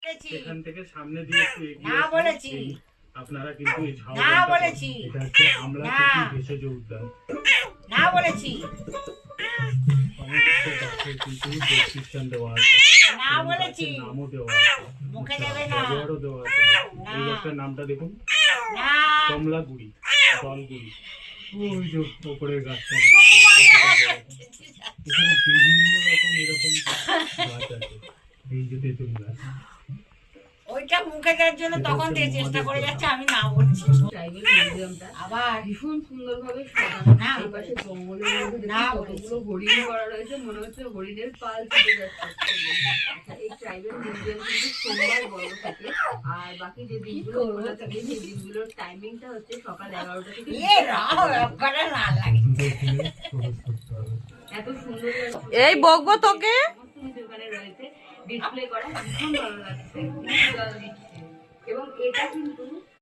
এখান থেকে সামনে দিয়ে একটু এগিয়ে না বলেছি আপনারা কিন্তু এই ঝাউ না বলেছি এটা হচ্ছে আমলাচুটি ভেষজ উদ্যান না বলেছি সমস্ত গাছের কিন্তু ডেসক্রিপশন দেওয়া আছে না বলেছি নামও দেওয়া আছে মুখে দেবে না ব্যবহারও দেওয়া আছে এই গাছটার নামটা দেখুন না কমলাগুড়ি জলগুড়ি ওই যে উপরের গাছটা এখানে বিভিন্ন রকম এরকম গাছ আছে এই যে তেঁতুল গাছ ওইটা মুখে দেওয়ার জন্য তখন থেকে চেষ্টা করে যাচ্ছে আমি না বলছি ট্রাইবাল মিউজিয়ামটা আবার ভীষণ সুন্দরভাবে সাজানো না এই পাশে জঙ্গলের মধ্যে না কতগুলো হরিণ করা রয়েছে মনে হচ্ছে হরিণের পাল ছুটে যাচ্ছে আচ্ছা এই ট্রাইবাল মিউজিয়াম কিন্তু সোমবার বন্ধ থাকে আর বাকি যে দিনগুলো খোলা থাকে সেই দিনগুলোর টাইমিংটা হচ্ছে সকাল 11টা থেকে এ রাও একবারে না লাগে এত সুন্দর এই বকবো তোকে সমস্ত কিছু এখানে রয়েছে ডিসপ্লে করা ভীষণ ভালো লাগছে এবং এটা কিন্তু